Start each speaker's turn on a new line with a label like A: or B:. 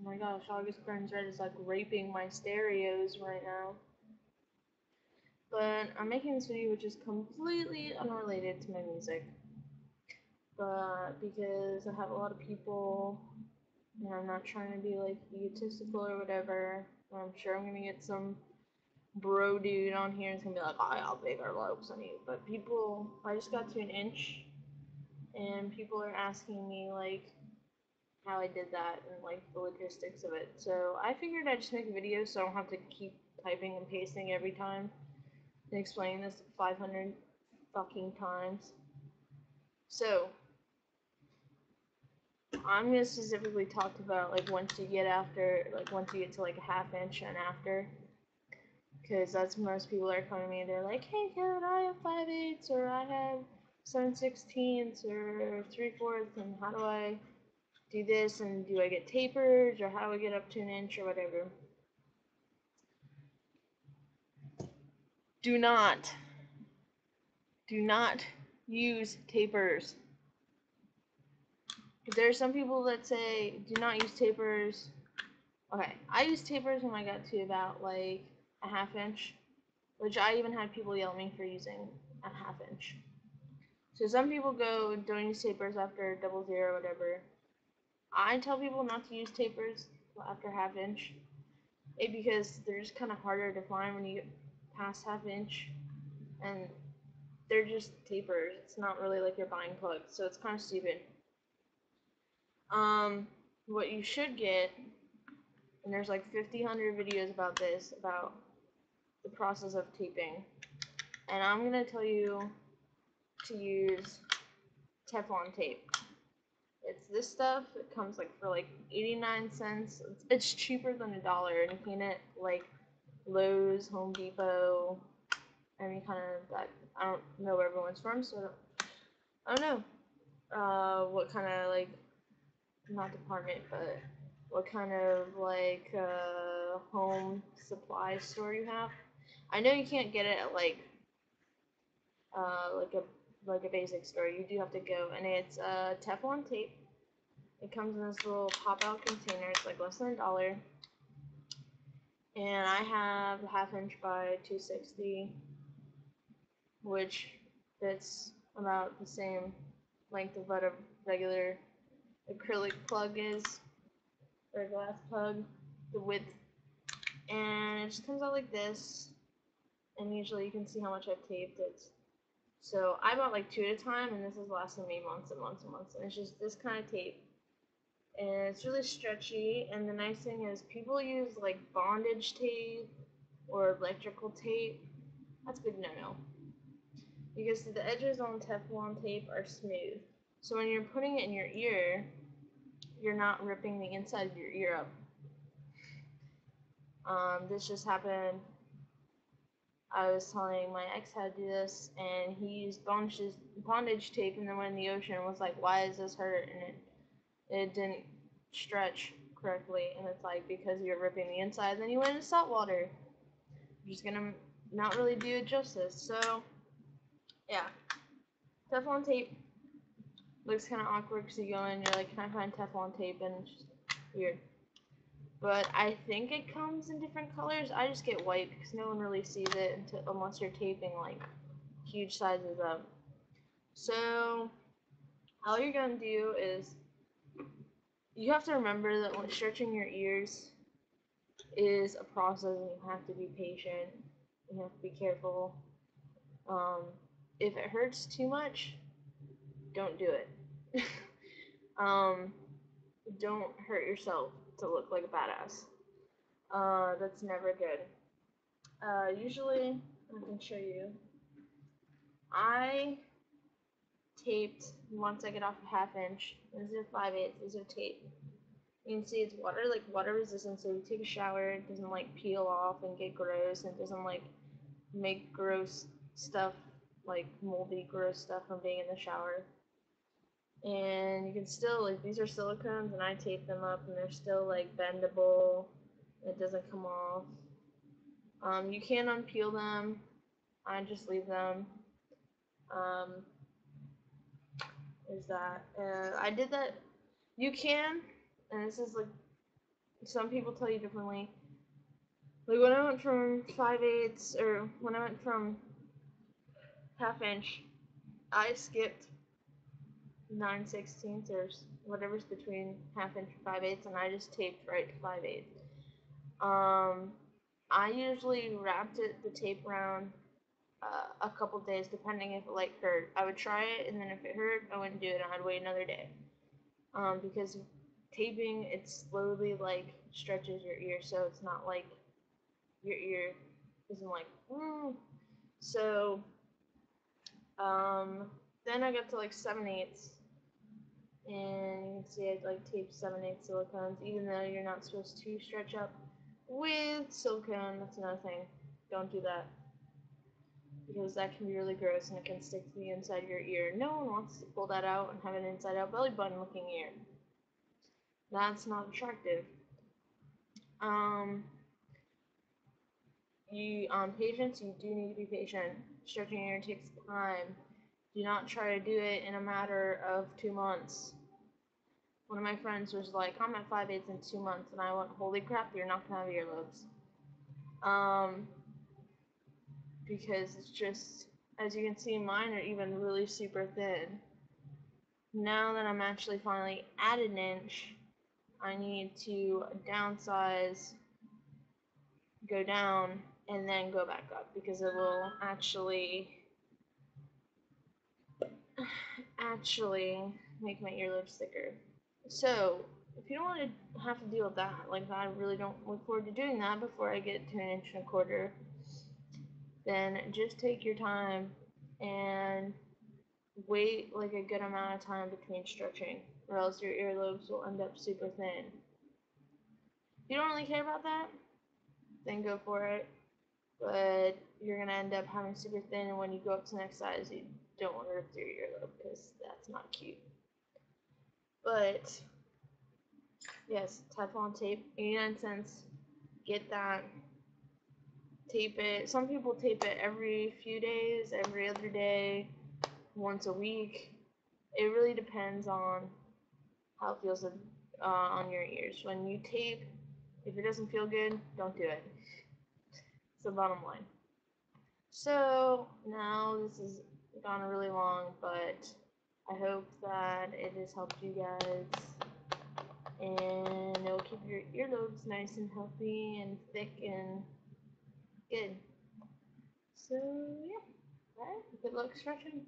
A: Oh my gosh, August Burns Red is like raping my stereos right now. But I'm making this video which is completely unrelated to my music. But because I have a lot of people and I'm not trying to be like egotistical or whatever, I'm sure I'm gonna get some bro dude on here and it's gonna be like, oh, I'll big our lopes on you. But people, I just got to an inch and people are asking me like how I did that and like the logistics of it. So I figured I'd just make a video so I don't have to keep typing and pasting every time and explaining this 500 fucking times. So I'm gonna specifically talk about like once you get to like a half inch and after, because that's most people are coming to me. They're like, hey kid, I have 5/8 or I have 7/16 or 3/4, and how do I do this, and do I get tapers, or how do I get up to an inch or whatever. Do not use tapers. There are some people that say do not use tapers. Okay, I used tapers when I got to about like a half inch, which I even had people yell at me for using a half inch. So some people go don't use tapers after 00 or whatever. I tell people not to use tapers after half inch, because they're just kind of harder to find when you get past half inch, and they're just tapers. It's not really like you're buying plugs, so it's kind of stupid. What you should get, and there's like 100 videos about this, about the process of taping, and I'm gonna tell you to use Teflon tape. It's this stuff. It comes like for like 89 cents. It's cheaper than $1, and you can get like Lowe's, Home Depot, any kind of that. I don't know where everyone's from, so I don't know what kind of like, not department, but what kind of like home supply store you have. I know you can't get it at like a basic store. You do have to go, and it's Teflon tape. It comes in this little pop-out container. It's like less than $1, and I have a half inch by 260, which fits about the same length of what a regular acrylic plug is, or a glass plug, the width, and it just comes out like this, and usually you can see how much I've taped it. So I bought like 2 at a time, and this has lasted me months and months and months, and it's just this kind of tape, and it's really stretchy, and the nice thing is people use like bondage tape or electrical tape. That's a big no-no, because the edges on Teflon tape are smooth, so when you're putting it in your ear, you're not ripping the inside of your ear up. This just happened. I was telling my ex how to do this, and he used bondage tape, and then went in the ocean and was like, why is this hurt? And it didn't stretch correctly, and it's like, because you're ripping the inside, and then you went into salt water. I'm just gonna not really do it justice. So yeah, Teflon tape looks kind of awkward because you go in, you're like, can I find Teflon tape? And it's just weird. But I think it comes in different colors. I just get white because no one really sees it unless you're taping like huge sizes up. So all you're gonna do is, you have to remember that when stretching your ears is a process, and you have to be patient. You have to be careful. Um, if it hurts too much, don't do it. um, don't hurt yourself to look like a badass. That's never good. Usually, I can show you. I taped once I get off a half inch. These are 5/8. These are tape. You can see it's water resistant, so you take a shower, it doesn't like peel off and get gross, and it doesn't like make gross stuff, like moldy gross stuff, from being in the shower. And you can still, like, these are silicones, and I tape them up, and they're still like bendable. It doesn't come off. You can unpeel them. I just leave them. Um, is that I did that. You can, and this is like some people tell you differently. Like when I went from 5/8, or when I went from half inch, I skipped 9/16 or whatever's between half inch and 5/8, and I just taped right to 5/8. I usually wrapped the tape around a couple days, depending if it like hurt. I would try it, and then if it hurt, I wouldn't do it, and I'd wait another day. Because taping, it slowly like stretches your ear, so it's not like your ear isn't like. So then I got to like 7/8, and you can see I like taped 7/8 silicones, even though you're not supposed to stretch up with silicone. That's another thing. Don't do that, because that can be really gross and it can stick to the inside of your ear. No one wants to pull that out and have an inside out belly button looking ear. That's not attractive. Patience, you do need to be patient. Stretching your ear takes time. Do not try to do it in a matter of 2 months. One of my friends was like, I'm at 5/8 in 2 months, and I went, holy crap, you're not gonna have earlobes. Because it's just, as you can see, mine are even really super thin. Now that I'm actually finally at an inch, I need to downsize, go down, and then go back up, because it will actually make my earlobes thicker. So, if you don't want to have to deal with that, like I really don't look forward to doing that before I get to 1.25 inches, then just take your time and wait like a good amount of time between stretching, or else your earlobes will end up super thin. If you don't really care about that, then go for it. But you're gonna end up having super thin, and when you go up to the next size, you don't want to rip through your earlobe, because that's not cute. But yes, Teflon tape, 89 cents. Get that. Tape it. Some people tape it every few days, every other day, once a week. It really depends on how it feels on your ears. When you tape, if it doesn't feel good, don't do it. It's the bottom line. So now this has gone really long, but I hope that it has helped you guys, and it will keep your earlobes nice and healthy and thick and good. So yeah, alright, good luck stretching.